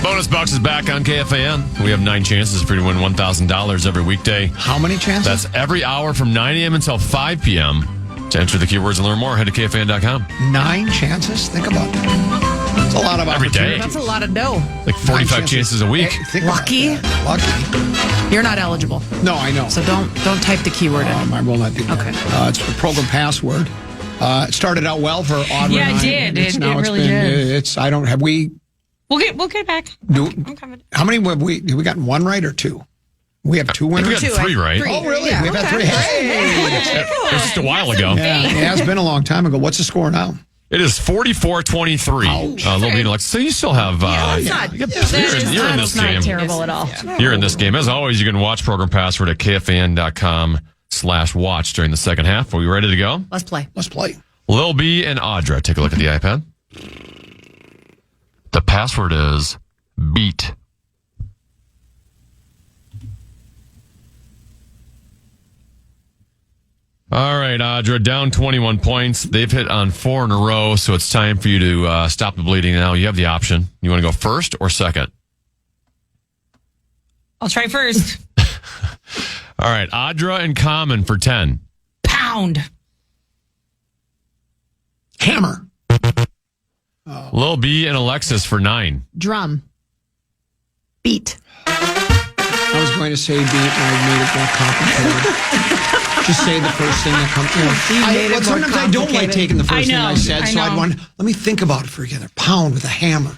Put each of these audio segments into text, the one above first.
Bonus Box is back on KFAN. We have 9 chances for you to win $1,000 every weekday. How many chances? That's every hour from 9 a.m. until 5 p.m. To enter the keywords and learn more, head to KFAN.com. 9 chances? Think about that. That's a lot of every day. That's a lot of dough. Like 45 chances a week. Hey, Lucky. You're not eligible. No, I know. So don't type the keyword in. I will not do that. Okay. It's the program password. It started out well for Audrey. Yeah, and I. it did. It really did. did. I don't have we. We'll get it back. I'm coming. How many have we gotten? 1 right or 2? We have 2 winners. We got 3 right. Oh, really? Yeah. We've had 3. Hey. It was just a while ago. Yeah, it has been a long time ago. What's the score now? It is 44-23. Little beat Alexa. So you still have. It's not. You're in this game. Not terrible at all. You're in this game. As always, you can watch program password at KFAN.com/watch during the second half. Are we ready to go? Let's play. Let's play. Lil B and Audra, take a look at the iPad. The password is beat. All right, Audra, down 21 points. They've hit on 4 in a row, so it's time for you to stop the bleeding now. You have the option. You want to go first or second? I'll try first. All right, Audra and Common for 10. Pound. Hammer. Lil B and Alexis for 9. Drum. Beat. I was going to say beat, and I made it more complicated. Just say the first thing that comes. Sometimes I don't like taking the first thing I said, so I'd want. Let me think about it for a minute. Pound with a hammer.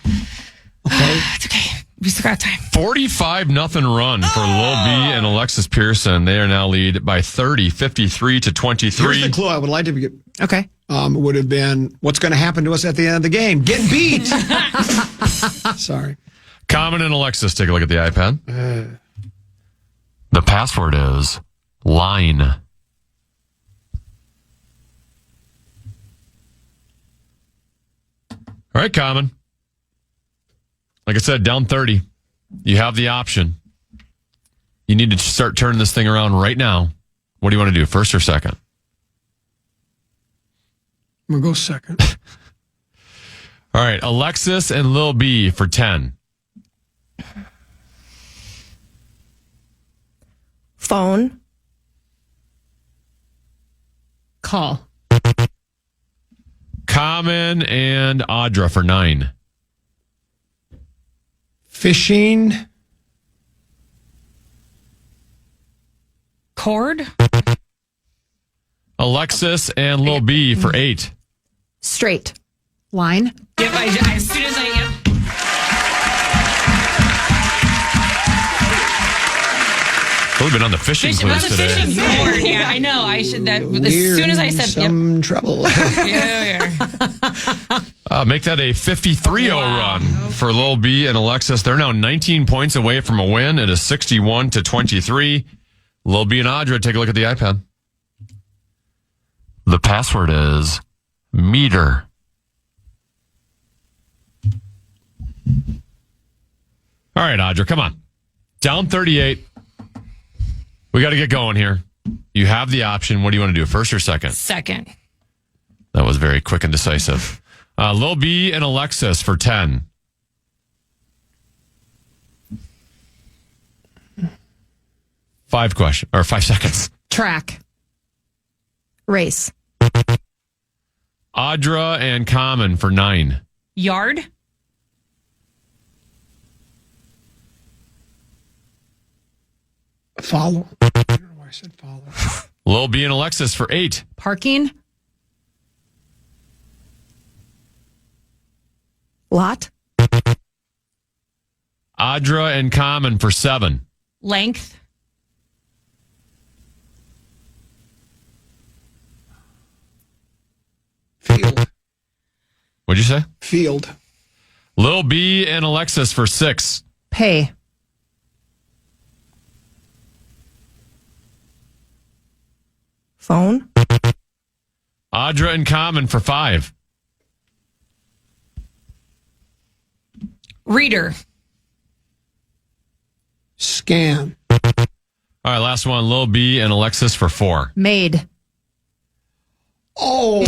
Okay, It's okay. We still got time. 45-0 run for Lil B and Alexis Pearson. They are now lead by 30, 53-23. here's the clue I would like to get. Okay. Would have been what's going to happen to us at the end of the game. Get beat. Sorry. Common and Alexis, take a look at the iPad. The password is line. All right, Common. Like I said, down 30. You have the option. You need to start turning this thing around right now. What do you want to do, first or second? I'm going to go second. All right, Alexis and Lil B for 10. Phone. Call. Common and Audra for 9. Fishing. Cord. Alexis and Lil B for 8. Straight. Line. Yep. As soon as I. We've been on the fishing clues today. Fishing cord. Yeah, I know. I should. That as soon as I said. Some trouble. Yeah. Make that a 53-0 run for Lil B and Alexis. They're now 19 points away from a win. It is 61-23. Lil B and Audra, take a look at the iPad. The password is meter. All right, Audra, come on. Down 38. We got to get going here. You have the option. What do you want to do, first or second? Second. That was very quick and decisive. Lil B and Alexis for 10. Five seconds. Track. Race. Audra and Common for 9. Yard. Follow. I don't know why I said follow. Lil B and Alexis for 8. Parking. Lot. Audra and Common for 7. Length. Field. What'd you say? Field. Lil B and Alexis for 6. Pay. Phone. Audra and Common for 5. Reader. Scan. All right, last one. Lil B and Alexis for 4. Made. Oh.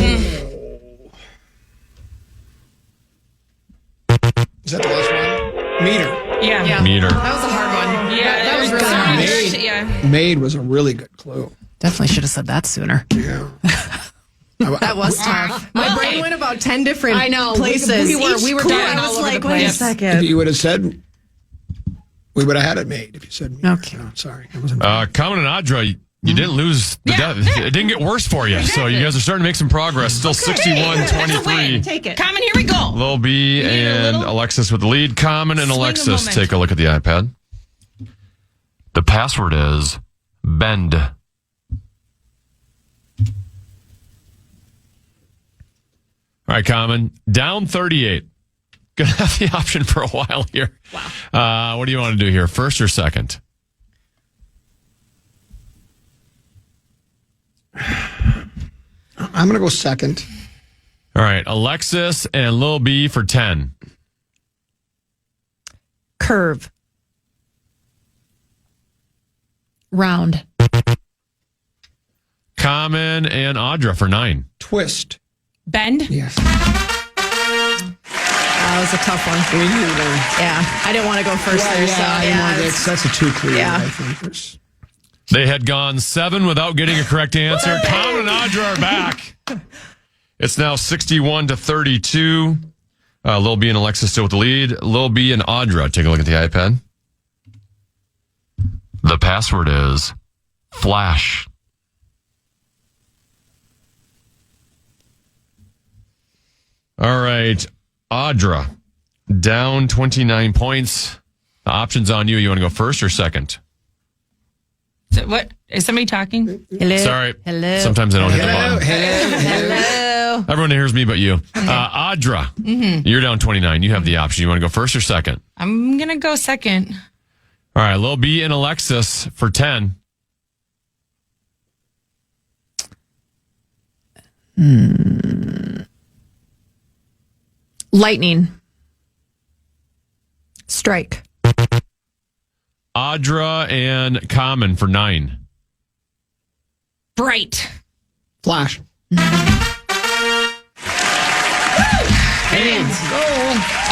Is that the last one? Meter. Yeah. Meter. That was a hard one. Yeah, that was really hard. Yeah. Made was a really good clue. Definitely should have said that sooner. Yeah. That was tough. My brain went about 10 different places. We were I was like, wait a second. If you would have said, we would have had it made. If you said, meter. Okay. No, sorry. I wasn't. Common and Audra, you didn't lose the death. It didn't get worse for you. So you guys are starting to make some progress. Still 61-23. Take it. Common, here we go. Lil B and Alexis with the lead. Common and Swing a Alexis, moment. take a look at the iPad. The password is bend. All right, Common. Down 38. Gonna have the option for a while here. Wow. What do you want to do here? First or second? I'm going to go second. All right, Alexis and Lil B for 10. Curve. Round. Common and Audra for 9. Twist. Bend. Yes. That was a tough one. We knew Yeah, I didn't want to go first there. So that's a too clear. Yeah. I think. They had gone 7 without getting a correct answer. Common and Audra are back. It's now 61-32. Lil B and Alexis still with the lead. Lil B and Audra, take a look at the iPad. The password is flash. All right, Audra, down 29 points. The option's on you. You want to go first or second? So what? Is somebody talking? Hello. Sorry. Hello. Sometimes I don't hit the button. Hello. Everyone hears me but you. Audra, you're down 29. You have the option. You want to go first or second? I'm going to go second. All right, Lil B and Alexis for 10. Lightning. Strike. Audra and Common for 9. Bright. Flash. It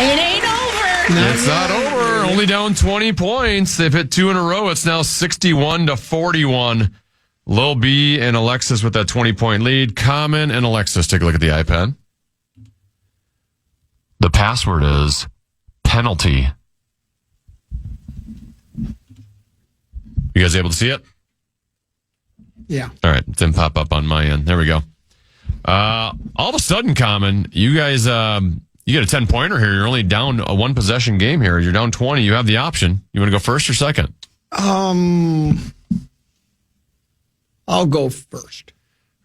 ain't over. It's not over. Only down 20 points. They've hit 2 in a row. It's now 61-41. Lil B and Alexis with that 20-point lead. Common and Alexis, take a look at the iPad. The password is penalty. You guys able to see it? Yeah. All right. It didn't pop up on my end. There we go. All of a sudden, Common, you guys, you get a 10-pointer here. You're only down a 1-possession game here. You're down 20. You have the option. You want to go first or second? I'll go first.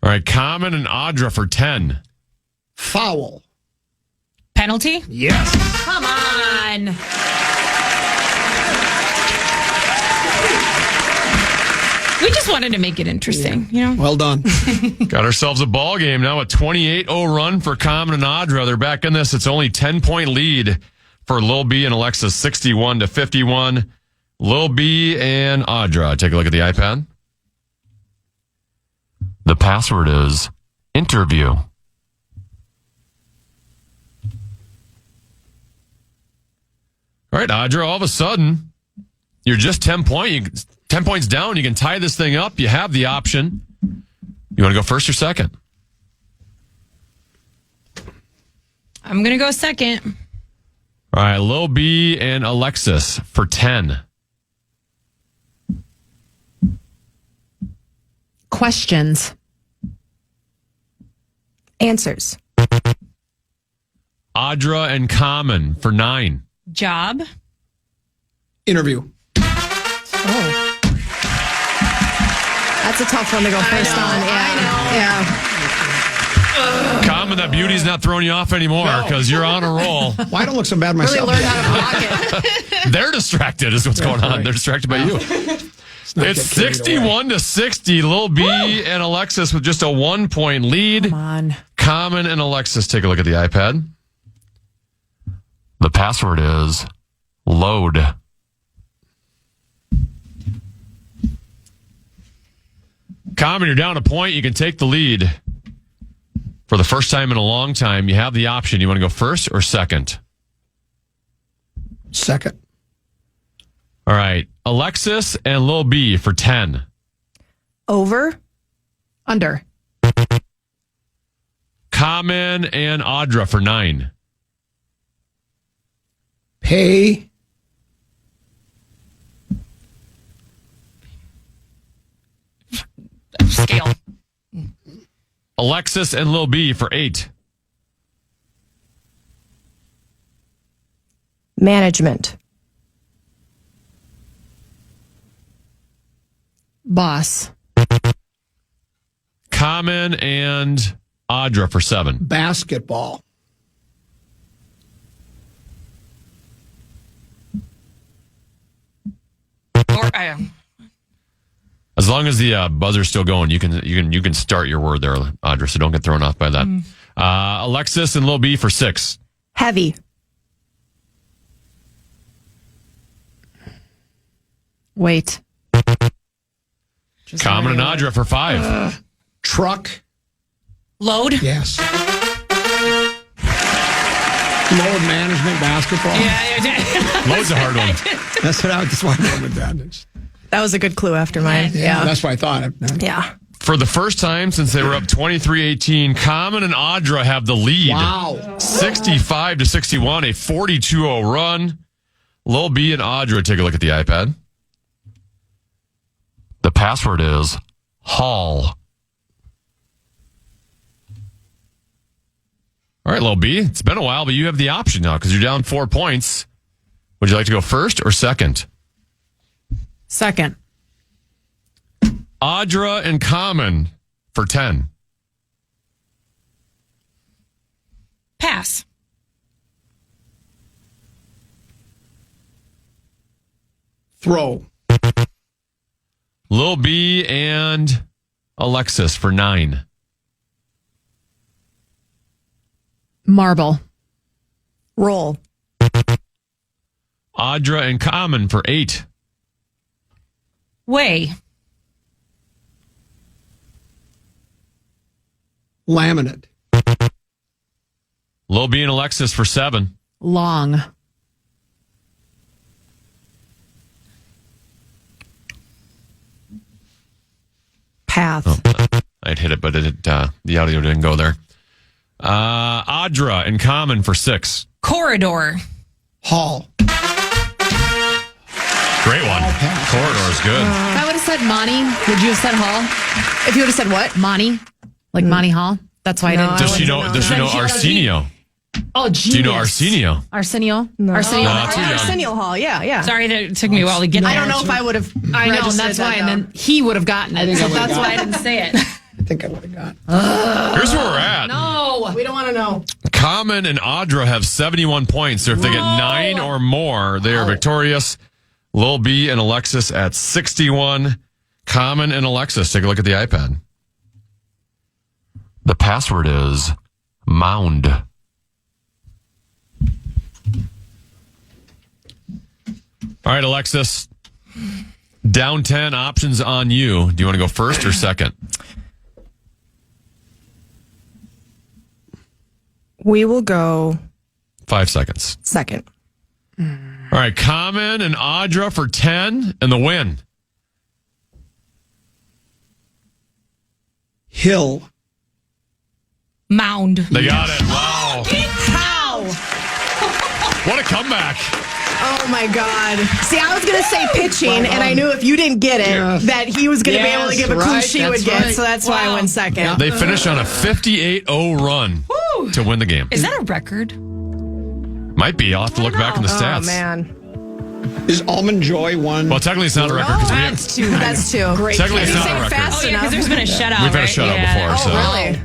All right. Common and Audra for 10. Foul. Penalty? Yes. Come on. We just wanted to make it interesting, you know? Well done. Got ourselves a ball game now. A 28-0 run for Common and Audra. They're back in this. It's only 10-point lead for Lil B and Alexis, 61-51. Lil B and Audra. Take a look at the iPad. The password is interview. All right, Audra, all of a sudden, you're just 10 points down. You can tie this thing up. You have the option. You want to go first or second? I'm going to go second. All right, Lil B and Alexis for 10. Questions. Answers. Audra and Common for 9. Job. Interview. Oh. That's a tough one to go first on. Yeah. Common, that beauty's not throwing you off anymore because you're on a roll. Well, I don't look so bad myself. Really learned how to block it. They're distracted is what's going on. right. They're distracted by you. It's 61-60. Lil B and Alexis with just a 1-point lead. Come on. Common and Alexis, take a look at the iPad. The password is load. Common, you're down a point. You can take the lead. For the first time in a long time, you have the option. You want to go first or second? Second. All right. Alexis and Lil B for 10. Over. Under. Common and Audra for 9. Pay. Scale. Alexis and Lil B for 8. Management. Boss. Common and Audra for 7. Basketball. As long as the buzzer's still going, you can start your word there, Audra. So don't get thrown off by that. Alexis and Lil B for 6. Heavy. Wait. Common and Audra for 5. Truck. Load. Yes. Load management, basketball. Yeah. Load's a hard one. That's why I went with that. That was a good clue after mine. Yeah. That's what I thought. Yeah. For the first time since they were up 23-18, Common and Audra have the lead. Wow. 65-61, a 42-0 run. Lil B and Audra, take a look at the iPad. The password is Hall. All right, Lil B, it's been a while, but you have the option now because you're down 4 points. Would you like to go first or second? Second. Audra and Common for 10. Pass. Throw. Lil B and Alexis for 9. Marble. Roll. Audra and Common for 8. Way. Laminate. Lil B and Alexis for 7. Long. Path. Oh, I'd hit it, but the audio didn't go there. Audra and Common for 6. Corridor. Hall. Great one. Corridor's good. I would have said Monty. Would you have said Hall? If you would have said what? Monty? Like Monty Hall? That's why No, I didn't. Does she know Arsenio? Oh, genius. Do you know Arsenio? Arsenio? No. Arsenio? No, too young. Arsenio Hall. Yeah. Sorry that it took me a while to get there. I don't know if I would have. I know, and that's why. And then he would have gotten it. So that's why I didn't say it. I think I would have got. Here's where we're at. No. We don't want to know. Common and Audra have 71 points. So if they get 9 or more, they are victorious. Lil B and Alexis at 61. Common and Alexis, take a look at the iPad. The password is Mound. All right, Alexis. Down 10, options on you. Do you want to go first or second? We will go 5 seconds. second. All right, Common and Audra for 10 and the win. Hill. Mound. They got it. Wow. How? What a comeback. Oh my God. See, I was going to say pitching, and I knew if you didn't get it, that he was going to be able to give a clue she would get. So that's why I went second. They finished on a 58-0 run to win the game. Is that a record? Might be. I'll have to look back in the stats. Oh, man. Is Almond Joy one? Well, technically it's not a record. 'Cause we have, That's two. That's two. Great. Technically, it's You not say a it record. fast Oh, yeah, enough. because there's been a shutout. we've had a right? shutout Yeah. before. So. Really?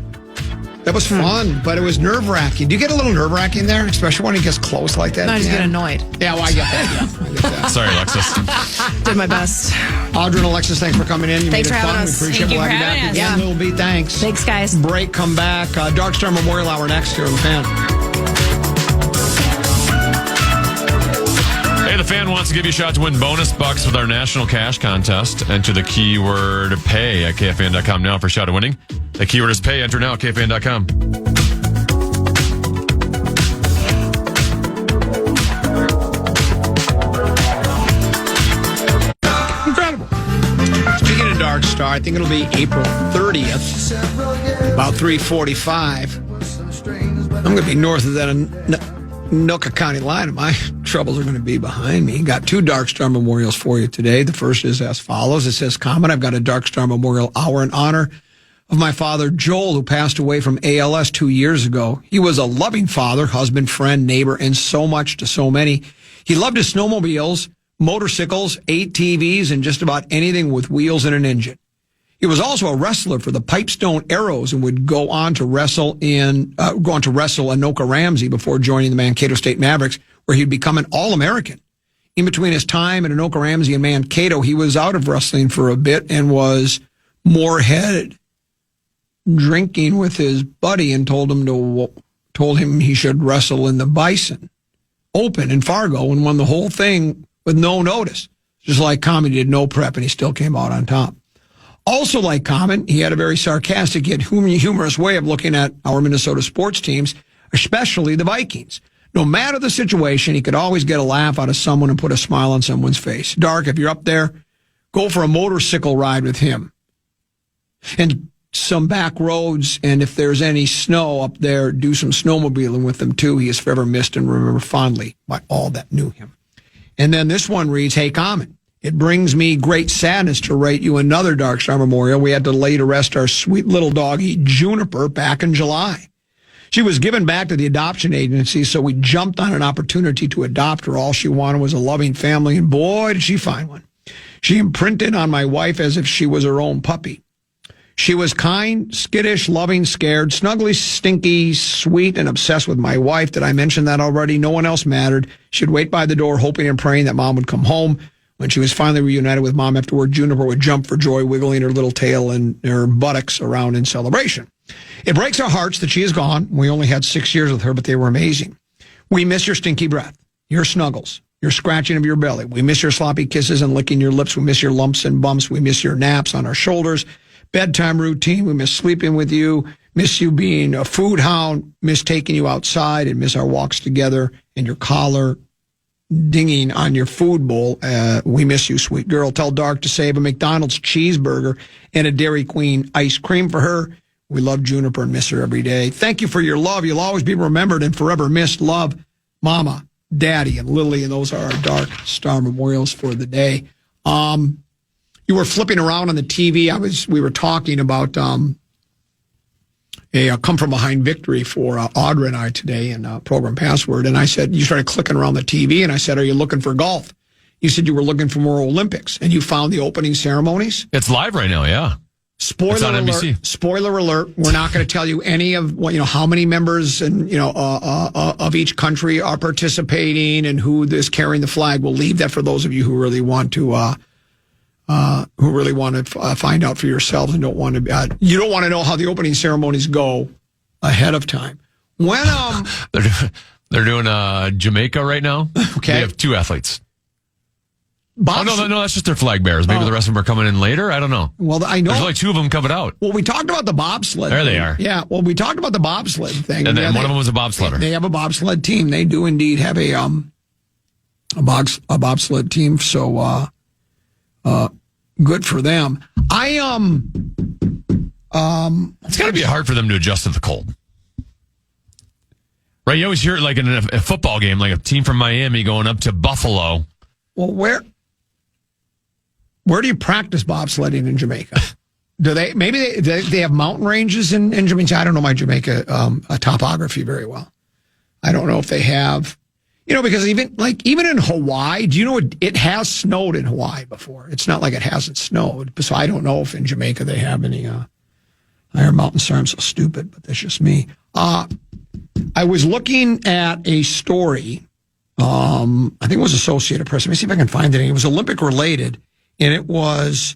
That was fun, but it was nerve-wracking. Do you get a little nerve-wracking there, especially when he gets close like that? I just get annoyed. Yeah, well, I get that. I get that. Sorry, Alexis. Did my best. Audra and Alexis, thanks for coming in. You Thanks made it for fun. having We us. appreciate it. Thank you We'll for have you back having again. us. Yeah. Little B, thanks. Thanks, guys. Break, come back. Dark Star Memorial Hour next here on the Fan. Hey, the Fan wants to give you a shot to win bonus bucks with our national cash contest. Enter the keyword pay at KFAN.com now for a shot at winning. The keyword is pay. Enter now at KFAN.com. Incredible. Speaking of Dark Star, I think it'll be April 30th, about 3:45. I'm going to be north of that Anoka County line, and my troubles are going to be behind me. Got 2 Dark Star memorials for you today. The first is as follows. It says, comment, I've got a Dark Star Memorial Hour in honor of my father, Joel, who passed away from ALS 2 years ago. He was a loving father, husband, friend, neighbor, and so much to so many. He loved his snowmobiles, motorcycles, ATVs, and just about anything with wheels and an engine. He was also a wrestler for the Pipestone Arrows and would go on to wrestle Anoka Ramsey before joining the Mankato State Mavericks, where he'd become an All-American. In between his time at Anoka Ramsey and Mankato, he was out of wrestling for a bit and was moreheaded, drinking with his buddy, and told him he should wrestle in the Bison Open in Fargo, and won the whole thing with no notice. Just like Common, he did no prep, and he still came out on top. Also like Common, he had a very sarcastic yet humorous way of looking at our Minnesota sports teams, especially the Vikings. No matter the situation, he could always get a laugh out of someone and put a smile on someone's face. Dark, if you're up there, go for a motorcycle ride with him. And some back roads, and if there's any snow up there, do some snowmobiling with him too. He is forever missed and remembered fondly by all that knew him. And then this one reads, hey, Common, it brings me great sadness to write you another Dark Star Memorial. We had to lay to rest our sweet little doggy, Juniper, back in July. She was given back to the adoption agency, so we jumped on an opportunity to adopt her. All she wanted was a loving family, and boy, did she find one. She imprinted on my wife as if she was her own puppy. She was kind, skittish, loving, scared, snuggly, stinky, sweet, and obsessed with my wife. Did I mention that already? No one else mattered. She'd wait by the door, hoping and praying that Mom would come home. When she was finally reunited with Mom after work, Juniper would jump for joy, wiggling her little tail and her buttocks around in celebration. It breaks our hearts that she is gone. We only had 6 years with her, but they were amazing. We miss your stinky breath, your snuggles, your scratching of your belly. We miss your sloppy kisses and licking your lips. We miss your lumps and bumps. We miss your naps on our shoulders, bedtime routine. We miss sleeping with you, miss you being a food hound, miss taking you outside, and miss our walks together and your collar dinging on your food bowl. We miss you, sweet girl. Tell Dark to save a McDonald's cheeseburger and a Dairy Queen ice cream for her. We love Juniper and miss her every day. Thank you for your love. You'll always be remembered and forever missed. Love, Mama, Daddy, and Lily. And those are our Dark Star Memorials for the day. You were flipping around on the TV. We were talking about a come from behind victory for Audra and I today in Program Password. And I said, you started clicking around the TV, and I said, are you looking for golf? You said you were looking for more Olympics, and you found the opening ceremonies. It's live right now, yeah. Spoiler alert! NBC. Spoiler alert! We're not going to tell you any of how many members and of each country are participating and who is carrying the flag. We'll leave that for those of you who really want to find out for yourselves and don't want to. You don't want to know how the opening ceremonies go ahead of time. When they're doing Jamaica right now. Okay, they have 2 athletes. No, that's just their flag bearers. Maybe the rest of them are coming in later. I don't know. Well, I know. There's only 2 of them coming out. Well, we talked about the bobsled. There they are. Yeah, well, we talked about the bobsled thing. And then one of them was a bobsledder. They have a bobsled team. They do indeed have a bobsled team. So, good for them. It's got to be hard for them to adjust to the cold. Right? You always hear it like in a football game, like a team from Miami going up to Buffalo. Well, where do you practice bobsledding in Jamaica? Do they? Maybe they have mountain ranges in Jamaica. I don't know my Jamaica topography very well. I don't know if they have, because even in Hawaii, do you know it has snowed in Hawaii before? It's not like it hasn't snowed. So I don't know if in Jamaica they have any higher mountains. Sorry, I'm so stupid, but that's just me. I was looking at a story. I think it was Associated Press. Let me see if I can find it. It was Olympic related, and it was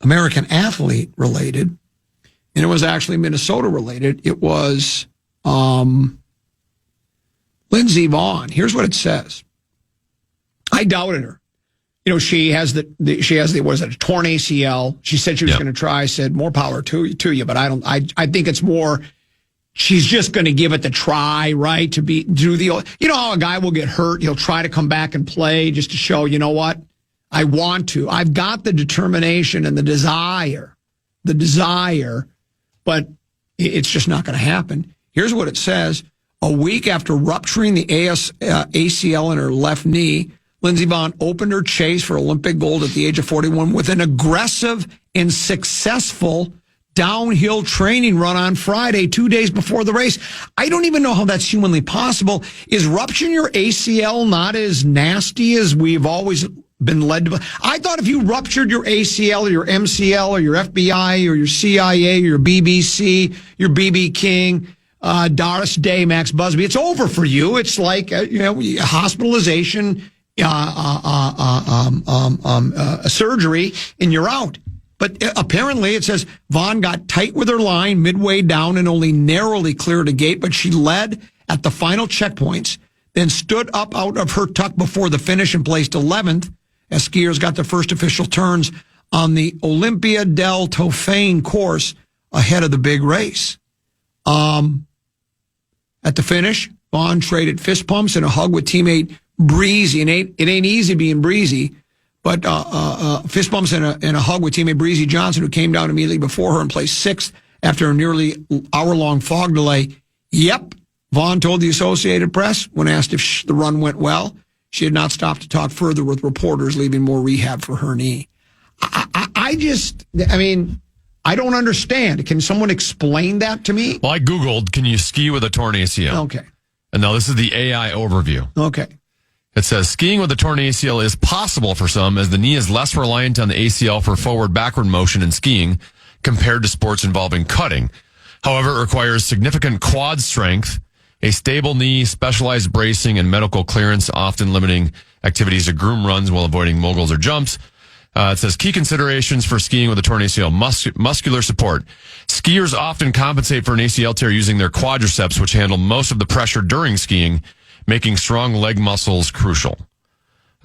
American athlete related, and it was actually Minnesota related. It was Lindsey Vonn. Here's what it says. I doubted her. she has a torn ACL. She said she was going to try. I said, more power to you, but I think it's more, she's just going to give it the try, right? Do how a guy will get hurt. He'll try to come back and play just to show, you know what? I want to. I've got the determination and the desire, but it's just not going to happen. Here's what it says. A week after rupturing the ACL in her left knee, Lindsey Vonn opened her chase for Olympic gold at the age of 41 with an aggressive and successful downhill training run on Friday, 2 days before the race. I don't even know how that's humanly possible. Is rupturing your ACL not as nasty as we've always been led to? I thought if you ruptured your ACL or your MCL or your FBI or your CIA or your BBC, your BB King, Doris Day, Max Busby, it's over for you. It's like, hospitalization, a surgery, and you're out. But apparently it says Vonn got tight with her line midway down and only narrowly cleared a gate, but she led at the final checkpoints, then stood up out of her tuck before the finish and placed 11th as skiers got the first official turns on the Olympia del Tofane course ahead of the big race. At the finish, Vonn traded fist pumps and a hug with teammate Breezy. And it ain't easy being Breezy, but fist bumps and a hug with teammate Breezy Johnson, who came down immediately before her and placed 6th after a nearly hour-long fog delay. Yep, Vonn told the Associated Press when asked if the run went well. She had not stopped to talk further with reporters, leaving more rehab for her knee. I don't understand. Can someone explain that to me? Well, I Googled, can you ski with a torn ACL? Okay. And now this is the AI overview. Okay. It says skiing with a torn ACL is possible for some, as the knee is less reliant on the ACL for forward-backward motion in skiing compared to sports involving cutting. However, it requires significant quad strength, a stable knee, specialized bracing, and medical clearance, often limiting activities to groom runs while avoiding moguls or jumps. It says key considerations for skiing with a torn ACL, muscular support. Skiers often compensate for an ACL tear using their quadriceps, which handle most of the pressure during skiing, making strong leg muscles crucial.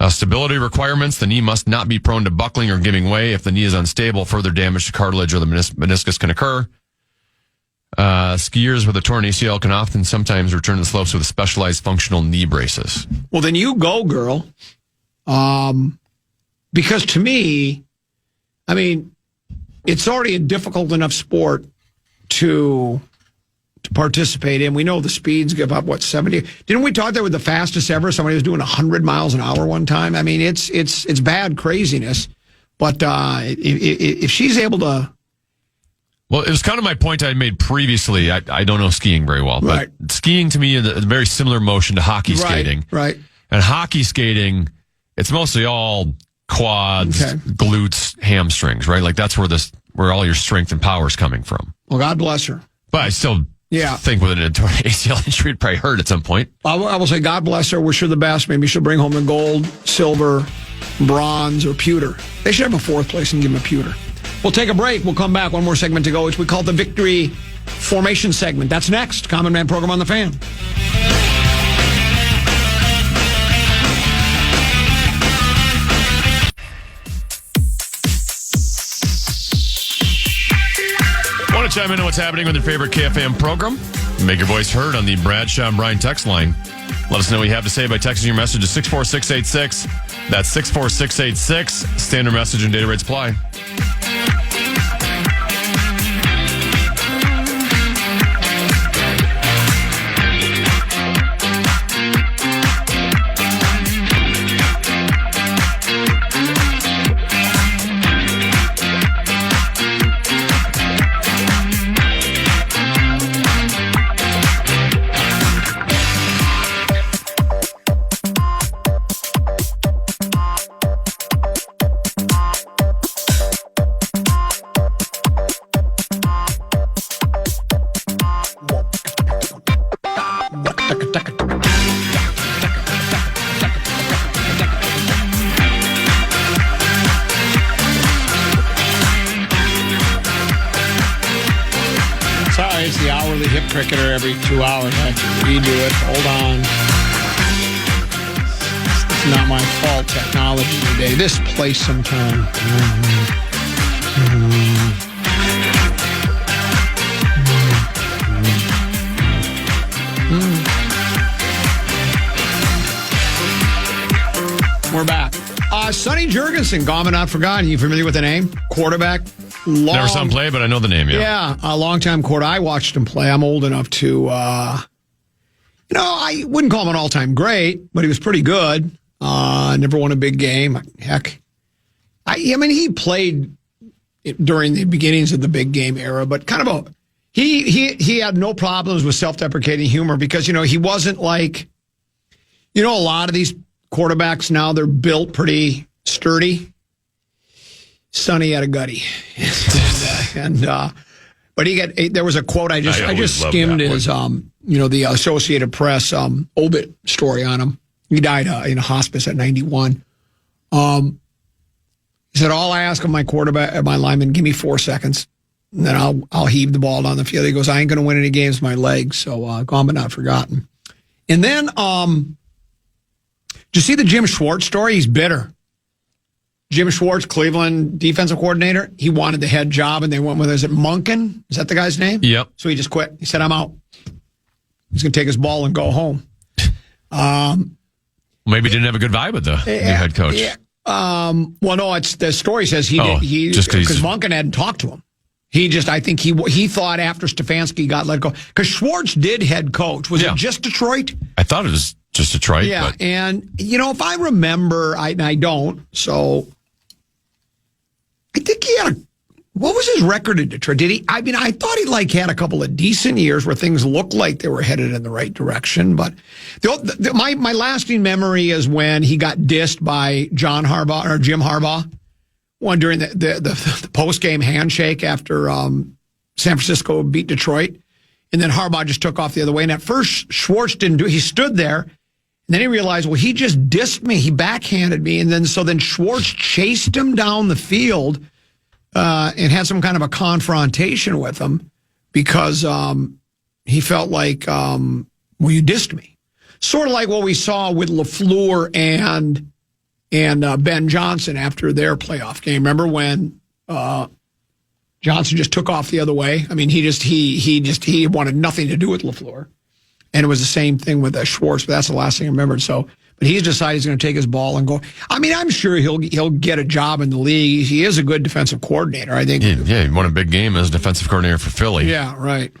Stability requirements. The knee must not be prone to buckling or giving way. If the knee is unstable, further damage to cartilage or the meniscus can occur. Skiers with a torn ACL can sometimes return to the slopes with specialized functional knee braces. Well, then you go, girl. Because to me, it's already a difficult enough sport to participate in. We know the speeds give up, 70? Didn't we talk there with the fastest ever? Somebody was doing 100 miles an hour one time. It's bad craziness. But if she's able to... Well, it was kind of my point I made previously. I don't know skiing very well, but skiing to me is a very similar motion to hockey skating. Right. And hockey skating, it's mostly all quads, glutes, hamstrings, right? Like that's where all your strength and power is coming from. Well, God bless her. But I still think with an ACL injury, it'd probably hurt at some point. I will say God bless her. Wish her the best. Maybe she'll bring home the gold, silver, bronze, or pewter. They should have a 4th place and give them a pewter. We'll take a break. We'll come back. One more segment to go, which we call the Victory Formation segment. That's next. Common Man Program on the Fan. Want to chime in on what's happening with your favorite KFAN program? Make your voice heard on the Bradshaw and Bryan text line. Let us know what you have to say by texting your message to 64686. That's 64686. Standard message and data rates apply. It's the hourly hip cricketer every 2 hours. I have to redo it. Hold on. It's not my fault, technology today. This place sometime. We're back. Sonny Jergenson, gone but not forgotten. You familiar with the name? Quarterback. Never saw him play, but I know the name, yeah. Yeah, a long-time quarterback. I watched him play. I'm old enough to, I wouldn't call him an all-time great, but he was pretty good. Never won a big game. Heck. I mean, he played during the beginnings of the big game era, but kind of he had no problems with self-deprecating humor because, he wasn't like, a lot of these quarterbacks now, they're built pretty sturdy. Sonny had a gutty. But there was a quote I just skimmed his, the Associated Press obit story on him. He died in a hospice at 91. He said, all I ask of my lineman, give me 4 seconds, and then I'll heave the ball down the field. He goes, I ain't going to win any games with my legs, so gone but not forgotten. And then, did you see the Jim Schwartz story? He's bitter. Jim Schwartz, Cleveland defensive coordinator, he wanted the head job, and they went with, is it Munkin? Is that the guy's name? Yep. So he just quit. He said, I'm out. He's going to take his ball and go home. Maybe didn't have a good vibe with the new head coach. Yeah. Well, no, the story says because Munkin hadn't talked to him. I think he thought after Stefanski got let go, because Schwartz did head coach. Was it just Detroit? I thought it was just Detroit. Yeah, but. and if I remember, I don't. So I think he had what was his record in Detroit? Did he? I mean, I thought he had a couple of decent years where things looked like they were headed in the right direction. But my lasting memory is when he got dissed by Jim Harbaugh. One during the post-game handshake after San Francisco beat Detroit. And then Harbaugh just took off the other way. And at first, Schwartz didn't do it. He stood there. And then he realized, well, he just dissed me. He backhanded me. And then Schwartz chased him down the field and had some kind of a confrontation with him because he felt like, well, you dissed me. Sort of like what we saw with LaFleur and Ben Johnson after their playoff game. Remember when Johnson just took off the other way? I mean, he wanted nothing to do with LaFleur. And it was the same thing with Schwartz, but that's the last thing I remembered. So, but he's decided he's going to take his ball and go. I mean, I'm sure he'll get a job in the league. He is a good defensive coordinator, I think. Yeah, he won a big game as defensive coordinator for Philly. Yeah, right.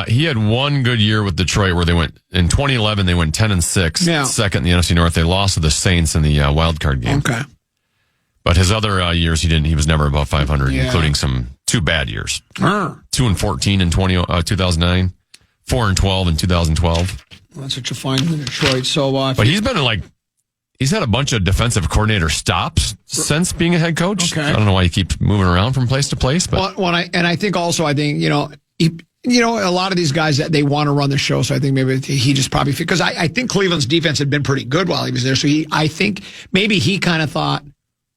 He had one good year with Detroit where they went in 2011. They went 10-6, second in the NFC North. They lost to the Saints in the wild card game. Okay, but his other years, he didn't. He was never above 500, including two bad years. 2-14 in 2009, 4-12 in 2012. Well, that's what you find in Detroit. So, but he's been he's had a bunch of defensive coordinator stops since being a head coach. Okay. I don't know why he keeps moving around from place to place, but I think a lot of these guys that they want to run the show, so I think maybe he just probably because I think Cleveland's defense had been pretty good while he was there. So I think maybe he kind of thought,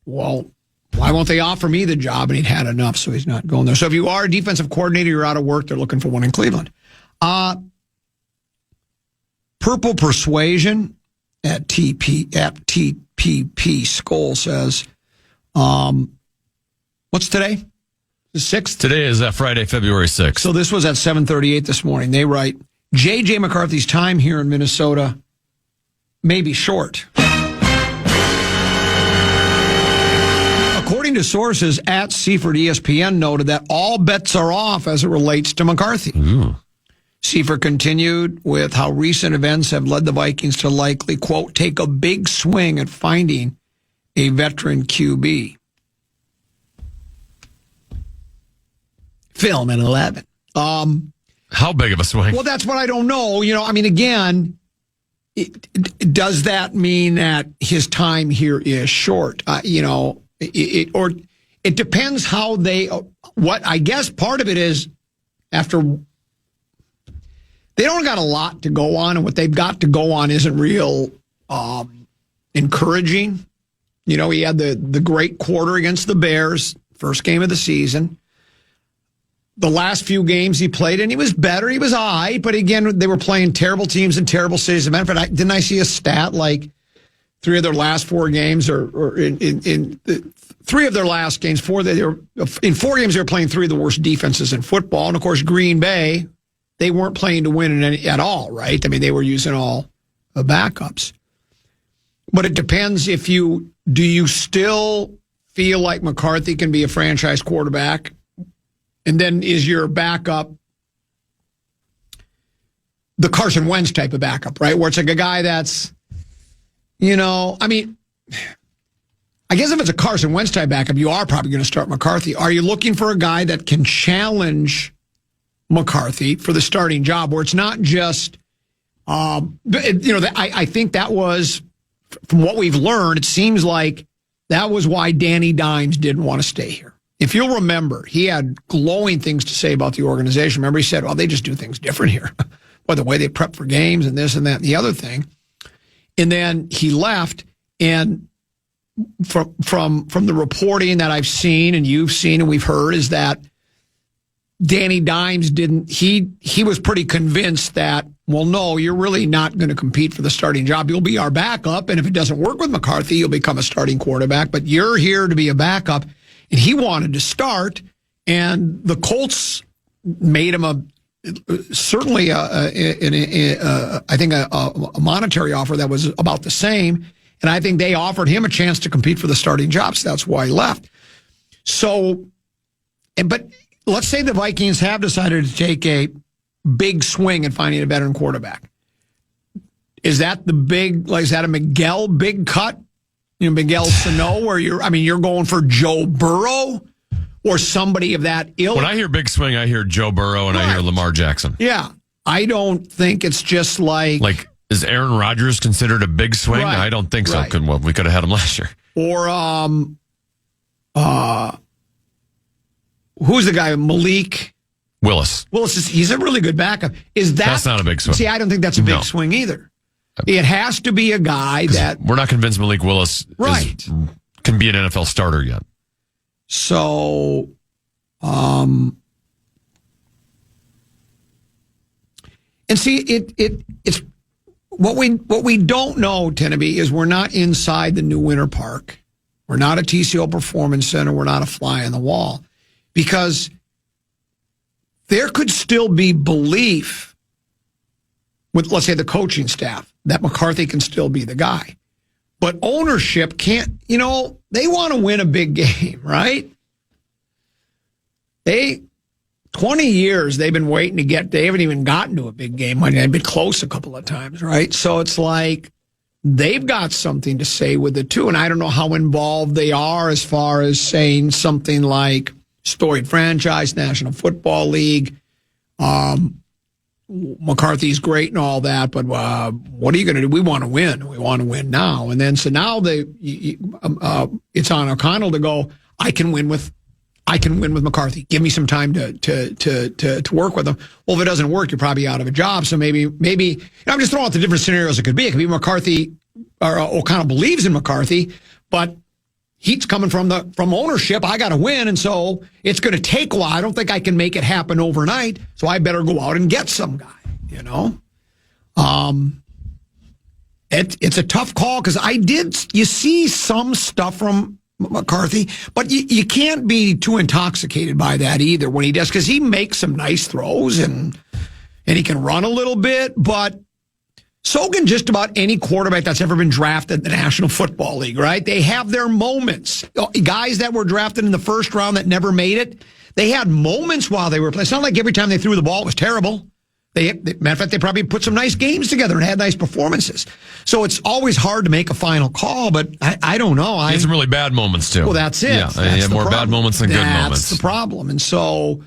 well, why won't they offer me the job? And he'd had enough, so he's not going there. So if you are a defensive coordinator, you're out of work. They're looking for one in Cleveland. Purple Persuasion at TPP Skull says, what's today? The 6th? Today is Friday, February 6th. So this was at 7:38 this morning. They write, J.J. McCarthy's time here in Minnesota may be short. According to sources at Seifert, ESPN noted that all bets are off as it relates to McCarthy. Ooh. Seifert continued with how recent events have led the Vikings to likely, quote, take a big swing at finding a veteran QB. Film at 11. How big of a swing? Well, that's what I don't know. I mean, again, does that mean that his time here is short? Or it depends how what I guess part of it is after they don't got a lot to go on, and what they've got to go on isn't real encouraging. He had the great quarter against the Bears, first game of the season. The last few games he played in, he was better. He was all right. But again, they were playing terrible teams in terrible cities. Didn't I see a stat like 3 of their last 4 games, or in 3 of their last games, in 4 games they were playing 3 of the worst defenses in football. And of course, Green Bay, they weren't playing to win at all, right? I mean, they were using all the backups. But it depends do you still feel like McCarthy can be a franchise quarterback? And then is your backup the Carson Wentz type of backup, right? Where it's like a guy that's, I mean, I guess if it's a Carson Wentz type backup, you are probably going to start McCarthy. Are you looking for a guy that can challenge McCarthy for the starting job, where it's not just, I think that was, from what we've learned, it seems like that was why Danny Dimes didn't want to stay here. If you'll remember, he had glowing things to say about the organization. Remember, he said, well, they just do things different here. Well, the way they prep for games and this and that and the other thing. And then he left, and from the reporting that I've seen and you've seen and we've heard is that Danny Dimes he was pretty convinced that, well, no, you're really not going to compete for the starting job. You'll be our backup, and if it doesn't work with McCarthy, you'll become a starting quarterback, but you're here to be a backup. And he wanted to start, and the Colts made him certainly a monetary offer that was about the same. And I think they offered him a chance to compete for the starting job. So that's why he left. So, but let's say the Vikings have decided to take a big swing at finding a veteran quarterback. Is that is that a Miguel big cut? Miguel Sano, where you're going for Joe Burrow or somebody of that ilk? When I hear big swing, I hear Joe Burrow and I hear Lamar Jackson. Yeah. I don't think it's just like, is Aaron Rodgers considered a big swing? Right. I don't think so. Right. Well, we could have had him last year. Or who's the guy? Malik Willis. He's a really good backup. That's not a big swing. See, I don't think that's a big swing either. It has to be a guy that we're not convinced Malik Willis can be an NFL starter yet. So, and see, it's what we don't know, Tenneby, is we're not inside the new Winter Park. We're not a TCO Performance Center. We're not a fly on the wall, because there could still be belief with, let's say, the coaching staff that McCarthy can still be the guy. But ownership can't, they want to win a big game, right? 20 years they've been waiting to they haven't even gotten to a big game. They've been close a couple of times, right? So it's like they've got something to say with it too. And I don't know how involved they are as far as saying something like storied franchise, National Football League, McCarthy's great and all that, but what are you going to do? We want to win. We want to win now. And then so now it's on O'Connell to go, I can win with McCarthy. Give me some time to work with him. Well, if it doesn't work, you're probably out of a job. So maybe I'm just throwing out the different scenarios it could be. It could be McCarthy or O'Connell believes in McCarthy, but heat's coming from ownership. I got to win, and so it's going to take a while. I don't think I can make it happen overnight, so I better go out and get some guy. It's a tough call, because you see some stuff from McCarthy, but you can't be too intoxicated by that either when he does, because he makes some nice throws and he can run a little bit, but so can just about any quarterback that's ever been drafted in the National Football League, right? They have their moments. Guys that were drafted in the first round that never made it, they had moments while they were playing. It's not like every time they threw the ball it was terrible. Matter of fact, they probably put some nice games together and had nice performances. So it's always hard to make a final call, but I don't know. He had some really bad moments, too. Well, that's it. Yeah, he had more bad moments than good moments. That's the problem. And so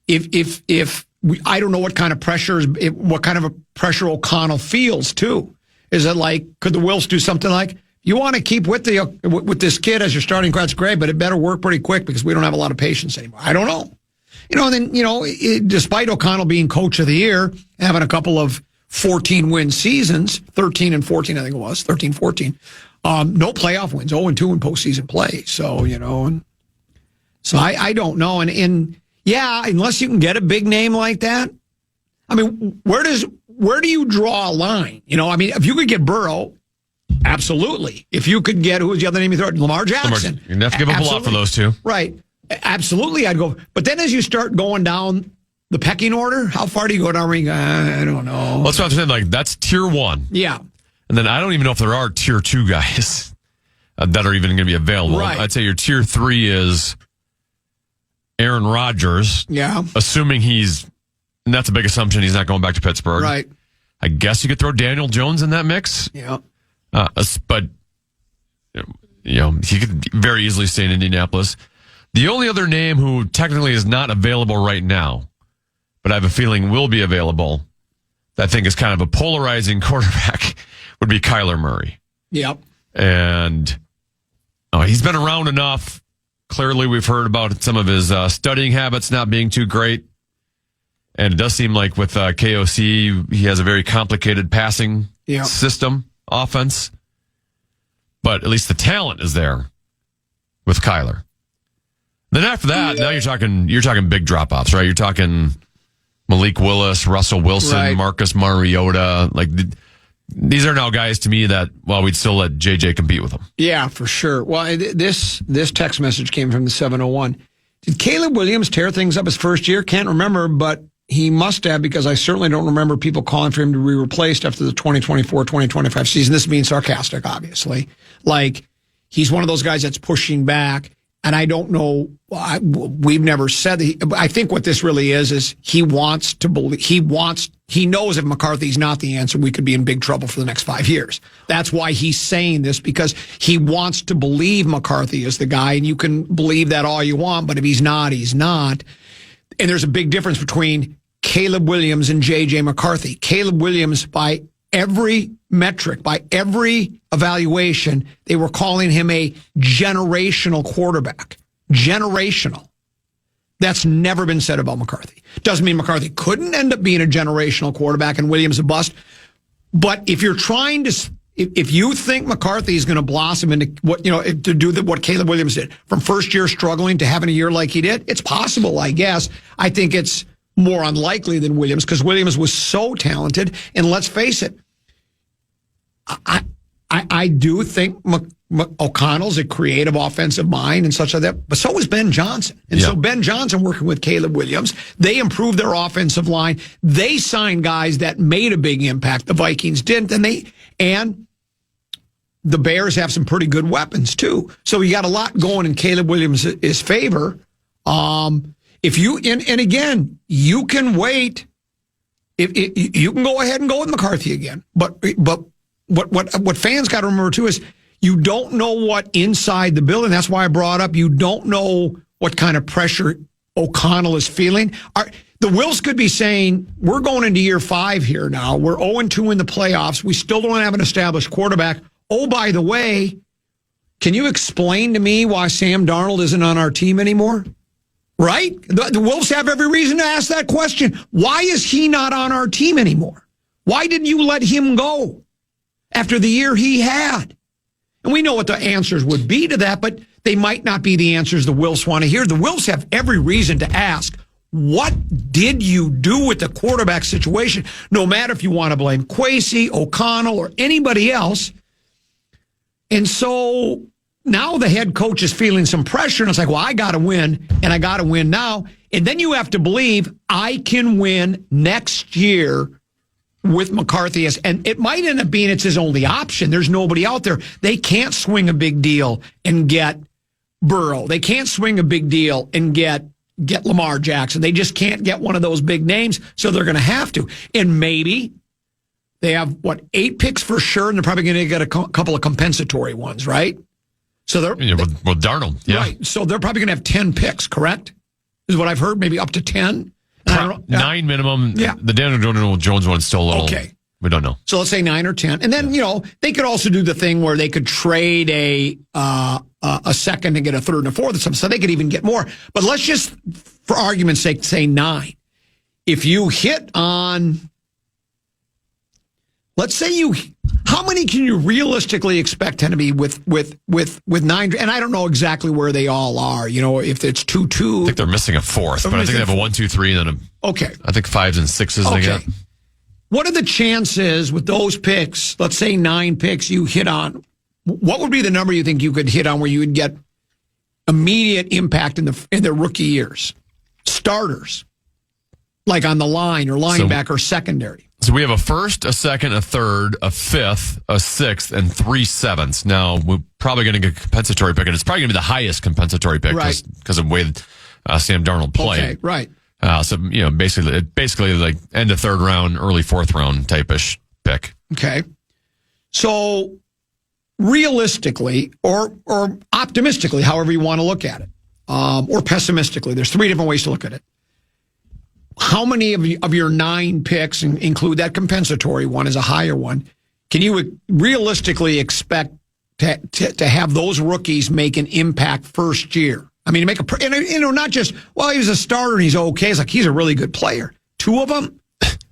if I don't know what kind of pressure O'Connell feels too. Is it like, could the Wills do something like, you want to keep with this kid as your starting quarterback? That's great, but it better work pretty quick because we don't have a lot of patience anymore. I don't know. And then, despite O'Connell being coach of the year, having a couple of 14-win seasons, 13 and 14, I think it was, 13-14, no playoff wins, 0-2 in postseason play. So, so I don't know. And yeah, unless you can get a big name like that, I mean, where do you draw a line? If you could get Burrow, Absolutely. If you could get, who was the other name you throw? Lamar Jackson. You're going to have to give up a lot for those two. Right. Absolutely, I'd go. But then as you start going down the pecking order, how far do you go down? I don't know. Well, that's what I'm saying. Like, that's tier 1. Yeah. And then I don't even know if there are tier 2 guys that are even going to be available. Right. I'd say your tier 3 is Aaron Rodgers. Yeah. Assuming and that's a big assumption, he's not going back to Pittsburgh. Right. I guess you could throw Daniel Jones in that mix. Yeah. But, he could very easily stay in Indianapolis. The only other name who technically is not available right now, but I have a feeling will be available, that I think is kind of a polarizing quarterback, would be Kyler Murray. Yep. And he's been around enough. Clearly, we've heard about some of his studying habits not being too great. And it does seem like with KOC, he has a very complicated passing system, offense. But at least the talent is there with Kyler. Then after that, now you're talking big drop-offs, right? You're talking Malik Willis, Russell Wilson, right. Marcus Mariota. Like, these are now guys to me that, we'd still let JJ compete with them. Yeah, for sure. Well, this text message came from the 701. Did Caleb Williams tear things up his first year? Can't remember, but he must have, because I certainly don't remember people calling for him to be replaced after the 2024-2025 season. This is being sarcastic, obviously. Like, he's one of those guys that's pushing back. And I don't know, we've never said that. I think what this really is he wants to believe, he knows if McCarthy's not the answer, we could be in big trouble for the next 5 years. That's why he's saying this, because he wants to believe McCarthy is the guy, and you can believe that all you want, but if he's not, he's not. And there's a big difference between Caleb Williams and J.J. McCarthy. Caleb Williams, by every metric, by every evaluation, they were calling him a generational quarterback. Generational. That's never been said about McCarthy. Doesn't mean McCarthy couldn't end up being a generational quarterback and Williams a bust. But if you're trying to, if you think McCarthy is going to blossom into what, to do what Caleb Williams did, from first year struggling to having a year like he did, it's possible, I guess. I think it's more unlikely than Williams, because Williams was so talented. And let's face it, I do think O'Connell's a creative offensive mind and such like that, but so is Ben Johnson. And so Ben Johnson working with Caleb Williams, they improved their offensive line. They signed guys that made a big impact. The Vikings didn't, and the Bears have some pretty good weapons too. So you got a lot going in Caleb Williams' favor. If you, and again, you can wait. If you can go ahead and go with McCarthy again, but what fans got to remember too is you don't know what inside the building. That's why I brought up, you don't know what kind of pressure O'Connell is feeling. The Wills could be saying, we're going into year 5 here now. We're 0-2 in the playoffs. We still don't have an established quarterback. Oh, by the way, can you explain to me why Sam Darnold isn't on our team anymore? Right? The Wolves have every reason to ask that question. Why is he not on our team anymore? Why didn't you let him go after the year he had? And we know what the answers would be to that, but they might not be the answers the Wills want to hear. The Wills have every reason to ask, what did you do with the quarterback situation? No matter if you want to blame Kwesi, O'Connell, or anybody else. And so now the head coach is feeling some pressure, and it's like, well, I got to win, and I got to win now. And then you have to believe I can win next year with McCarthy. And it might end up being it's his only option. There's nobody out there. They can't swing a big deal and get Burrow. They can't swing a big deal and get Lamar Jackson. They just can't get one of those big names, so they're going to have to. And maybe they have, 8 picks for sure, and they're probably going to get a couple of compensatory ones, right? So they're with Darnold, yeah. Right. So they're probably going to have 10 picks, correct? Is what I've heard, maybe up to 10. 9 minimum. Yeah. The Daniel Jones one's still a little. Okay. We don't know. So let's say 9 or 10. And then, they could also do the thing where they could trade a second and get a third and a fourth or something. So they could even get more. But let's just, for argument's sake, say 9. If you hit on, let's say how many can you realistically expect to be with 9? And I don't know exactly where they all are. If it's 2-2. I think they're missing a fourth, but I think they have a 1, 2, 3, and then okay. I think 5s and 6s they get. what are the chances with those picks, let's say 9 picks you hit on, what would be the number you think you could hit on where you would get immediate impact in the rookie years? Starters, like on the line or linebacker, secondary. So we have a first, a second, a third, a fifth, a sixth, and 3 7ths. Now, we're probably going to get a compensatory pick, and it's probably going to be the highest compensatory pick because of the way Sam Darnold played. Okay, right. So, basically like end of third round, early fourth round type-ish pick. Okay. So, realistically or optimistically, however you want to look at it, or pessimistically, there's 3 different ways to look at it. How many of your 9 picks, and include that compensatory one as a higher one, can you realistically expect to have those rookies make an impact first year? I mean, not just, well, he was a starter and he's okay. It's like, he's a really good player. 2 of them,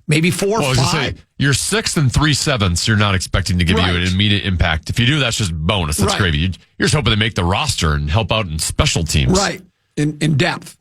maybe 4 or 5. Your 6th and 3 7ths, you're not expecting to give you an immediate impact. If you do, that's just bonus. That's gravy. You're just hoping to make the roster and help out in special teams. Right. In depth.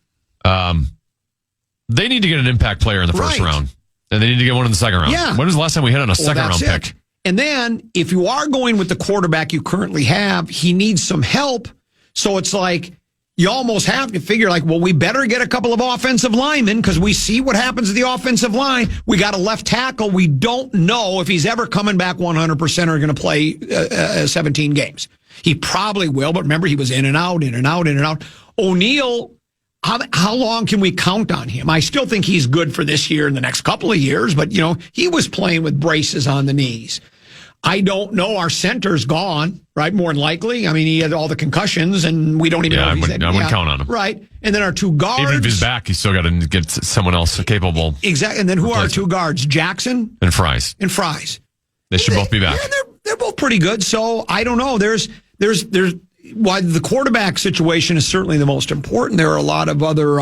They need to get an impact player in the first round, and they need to get one in the second round. Yeah. When was the last time we hit on a second round pick? And then, if you are going with the quarterback you currently have, he needs some help. So it's like, you almost have to figure like, well, we better get a couple of offensive linemen because we see what happens to the offensive line. We got a left tackle. We don't know if he's ever coming back 100% or going to play 17 games. He probably will, but remember, he was in and out. O'Neal, how long can we count on him? I still think he's good for this year and the next couple of years, but, he was playing with braces on the knees. I don't know. Our center's gone, right? More than likely. I mean, he had all the concussions, and we don't even know if he's I wouldn't count on him. Right. And then our 2 guards. Even if he's back, he's still got to get someone else capable. Exactly. And then who are our 2 guards? Jackson? And Fries. They should both be back. Yeah, they're both pretty good. So I don't know. There's why the quarterback situation is certainly the most important. There are a lot of other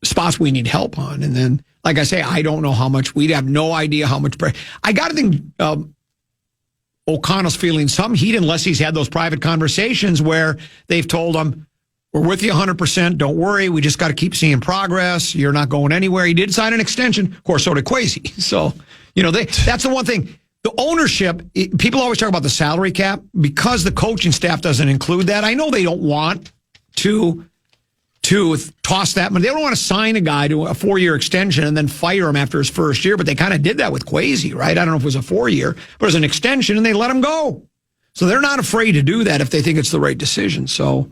spots we need help on. And then, like I say, I don't know how much. We'd have no idea how much. I got to think O'Connell's feeling some heat unless he's had those private conversations where they've told him, we're with you 100%. Don't worry. We just got to keep seeing progress. You're not going anywhere. He did sign an extension. Of course, so did Kwesi. So, that's the one thing. The ownership, people always talk about the salary cap because the coaching staff doesn't include that. I know they don't want to toss that money. They don't want to sign a guy to a 4-year extension and then fire him after his first year, but they kind of did that with Kwesi, right? I don't know if it was a 4-year, but it was an extension and they let him go. So they're not afraid to do that if they think it's the right decision. So,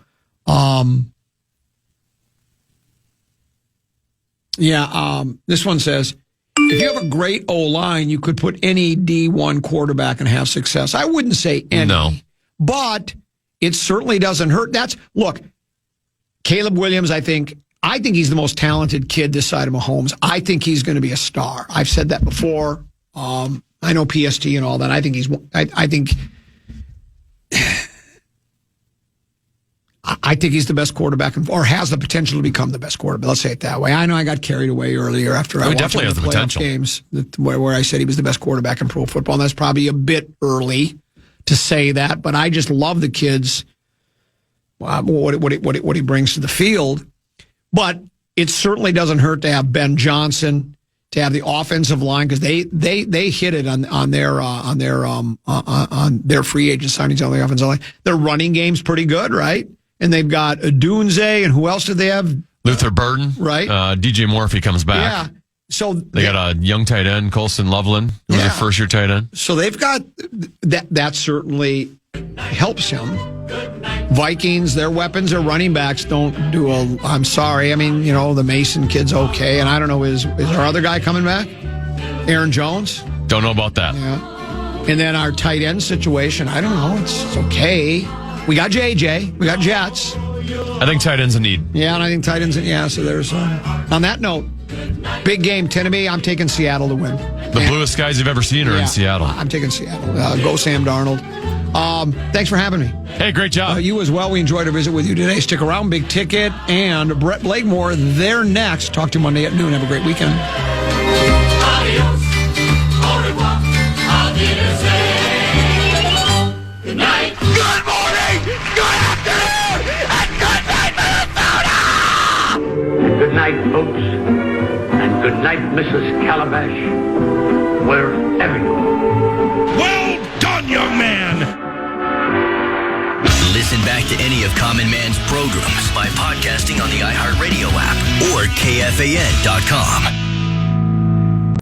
this one says, if you have a great O-line, you could put any D1 quarterback and have success. I wouldn't say any, but it certainly doesn't hurt. Look, Caleb Williams, I think he's the most talented kid this side of Mahomes. I think he's going to be a star. I've said that before. I know PST and all that. I think he's the best quarterback, or has the potential to become the best quarterback. Let's say it that way. I know I got carried away earlier after I watched definitely has the potential games where I said he was the best quarterback in pro football. And that's probably a bit early to say that, but I just love the kid's what he brings to the field. But it certainly doesn't hurt to have Ben Johnson, to have the offensive line, because they hit it on their free agent signings on the offensive line. Their running game's pretty good, right? And they've got Odunze, and who else did they have? Luther Burden, right? DJ Moore if he comes back. Yeah. So they got a young tight end, Colson Loveland, who was a first-year tight end. So they've got that certainly helps him. Vikings, their weapons, their running backs don't do I'm sorry. I mean, the Mason kid's okay. And I don't know, is our other guy coming back? Aaron Jones? Don't know about that. Yeah. And then our tight end situation, I don't know. It's okay. We got JJ. We got Jets. I think tight end's a need. Yeah, and I think tight end's so there's on that note, big game, 10-me. I'm taking Seattle to win. The bluest skies you've ever seen are in Seattle. I'm taking Seattle. Go Sam Darnold. Thanks for having me. Hey, great job. You as well. We enjoyed our visit with you today. Stick around. Big Ticket and Brett Blakemore, they're next. Talk to you Monday at noon. Have a great weekend. Adios. Au revoir. Good night. Good morning. Good afternoon. And good night, Minnesota. night, Boots. And good night, Mrs. Calabash. Wherever you are. Well done, young man! Listen back to any of Common Man's programs by podcasting on the iHeartRadio app or KFAN.com.